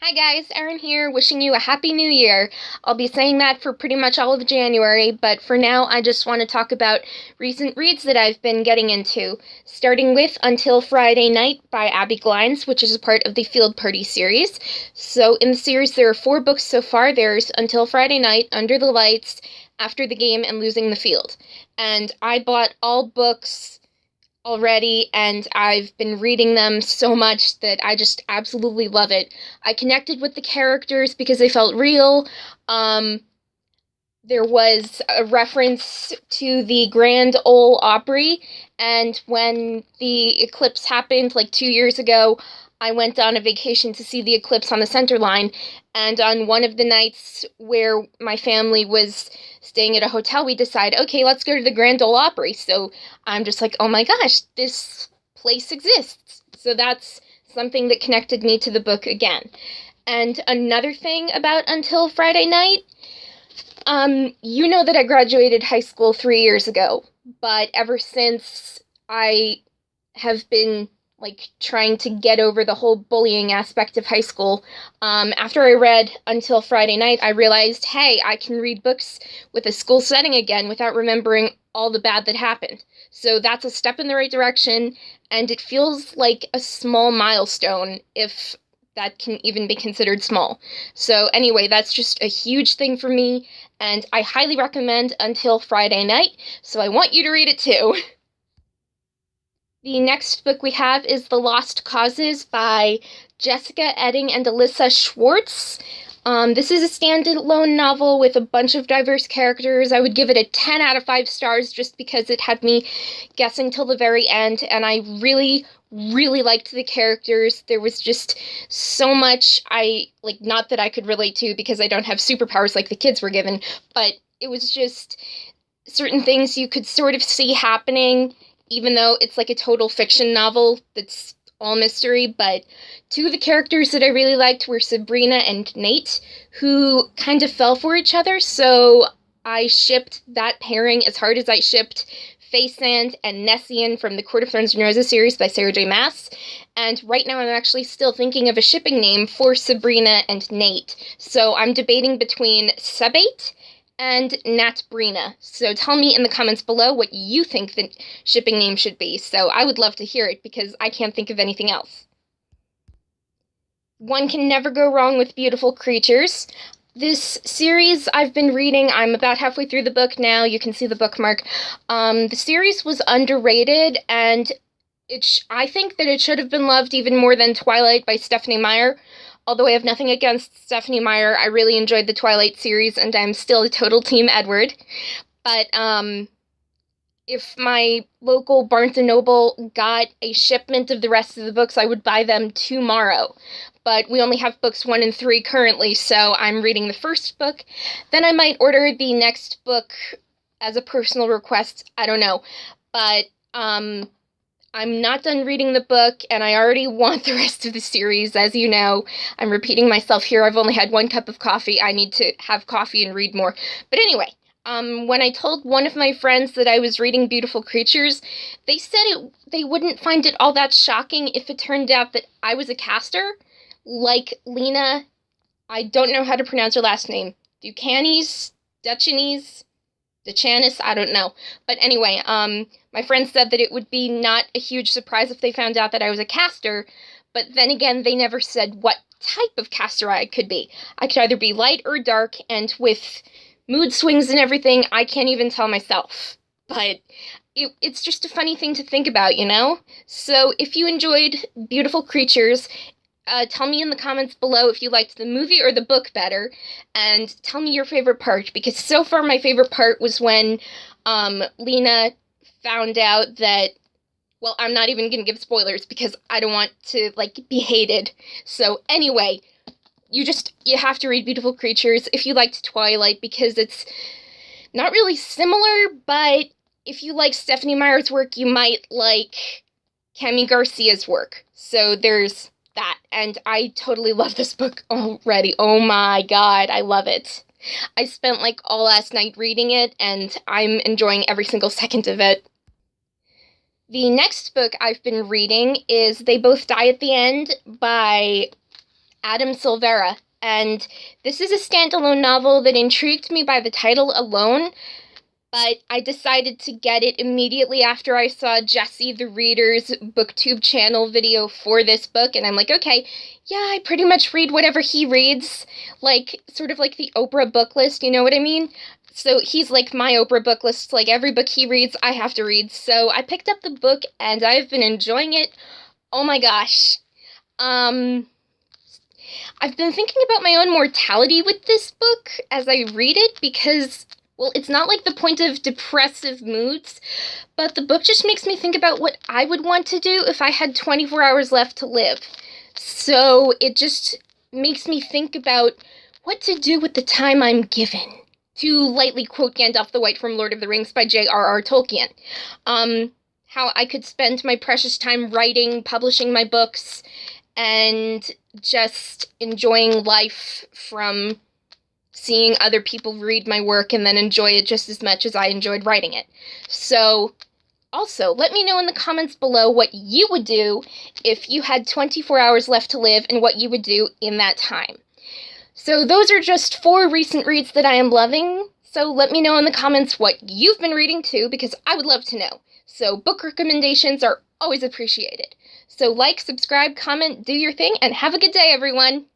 Hi guys, Erin here, wishing you a happy new year. I'll be saying that for pretty much all of January, but for now I just want to talk about recent reads that I've been getting into, starting with Until Friday Night by Abby Glines, which is a part of the Field Party series. So in the series there are 4 books so far. There's Until Friday Night, Under the Lights, After the Game, and Losing the Field. And I bought all books already, and I've been reading them so much that I just absolutely love it. I connected with the characters because they felt real. There was a reference to the Grand Ole Opry, and when the eclipse happened like 2 years ago, I went on a vacation to see the eclipse on the center line, and on one of the nights where my family was staying at a hotel, we decided, okay, let's go to the Grand Ole Opry. So I'm just like, oh my gosh, this place exists. So that's something that connected me to the book again. And another thing about Until Friday Night, you know that I graduated high school 3 years ago, but ever since I have been trying to get over the whole bullying aspect of high school. After I read Until Friday Night, I realized, hey, I can read books with a school setting again without remembering all the bad that happened. So that's a step in the right direction, and it feels like a small milestone, if that can even be considered small. So anyway, that's just a huge thing for me, and I highly recommend Until Friday Night, so I want you to read it too. The next book we have is The Lost Causes by Jessica Edding and Alyssa Schwartz. This is a standalone novel with a bunch of diverse characters. I would give it a 10 out of 5 stars just because it had me guessing till the very end, and I really, really liked the characters. There was just so much not that I could relate to because I don't have superpowers like the kids were given, but it was just certain things you could sort of see happening, even though it's like a total fiction novel that's all mystery. But two of the characters that I really liked were Sabrina and Nate, who kind of fell for each other, so I shipped that pairing as hard as I shipped Faysand and Nessian from the Court of Thorns and Roses series by Sarah J. Maas. And right now I'm actually still thinking of a shipping name for Sabrina and Nate. So I'm debating between Sebate and Natbrina. So tell me in the comments below what you think the shipping name should be. So I would love to hear it because I can't think of anything else. One can never go wrong with Beautiful Creatures. This series I've been reading, I'm about halfway through the book now. You can see the bookmark. The series was underrated, and I think that it should have been loved even more than Twilight by Stephenie Meyer. Although I have nothing against Stephenie Meyer, I really enjoyed the Twilight series, and I'm still a total Team Edward. But, if my local Barnes & Noble got a shipment of the rest of the books, I would buy them tomorrow. But we only have books 1 and 3 currently, so I'm reading the first book. Then I might order the next book as a personal request. I don't know. But, I'm not done reading the book, and I already want the rest of the series, as you know. I'm repeating myself here. I've only had 1 cup of coffee. I need to have coffee and read more. But anyway, when I told one of my friends that I was reading Beautiful Creatures, they said they wouldn't find it all that shocking if it turned out that I was a caster, like Lena. I don't know how to pronounce her last name. Duchanis? Duchanis? Duchanis? I don't know. But anyway, my friend said that it would be not a huge surprise if they found out that I was a caster, but then again, they never said what type of caster I could be. I could either be light or dark, and with mood swings and everything, I can't even tell myself. But it's just a funny thing to think about, you know? So if you enjoyed Beautiful Creatures, tell me in the comments below if you liked the movie or the book better, and tell me your favorite part, because so far my favorite part was when Lena found out that, well, I'm not even going to give spoilers because I don't want to, be hated. So anyway, you have to read Beautiful Creatures if you liked Twilight, because it's not really similar, but if you like Stephenie Meyer's work, you might like Kami Garcia's work. So there's that, and I totally love this book already. Oh my god, I love it. I spent all last night reading it, and I'm enjoying every single second of it. The next book I've been reading is They Both Die at the End by Adam Silvera. And this is a standalone novel that intrigued me by the title alone, but I decided to get it immediately after I saw Jesse the Reader's BookTube channel video for this book, and I'm like, okay, yeah, I pretty much read whatever he reads, like, sort of like the Oprah book list, you know what I mean? So he's like my Oprah book list, like every book he reads, I have to read. So I picked up the book, and I've been enjoying it. Oh my gosh. I've been thinking about my own mortality with this book as I read it because, well, it's not like the point of depressive moods, but the book just makes me think about what I would want to do if I had 24 hours left to live. So it just makes me think about what to do with the time I'm given. To lightly quote Gandalf the White from Lord of the Rings by J.R.R. Tolkien. How I could spend my precious time writing, publishing my books, and just enjoying life from seeing other people read my work and then enjoy it just as much as I enjoyed writing it. So, also, let me know in the comments below what you would do if you had 24 hours left to live and what you would do in that time. So those are just 4 recent reads that I am loving, so let me know in the comments what you've been reading too, because I would love to know. So book recommendations are always appreciated. So like, subscribe, comment, do your thing, and have a good day, everyone!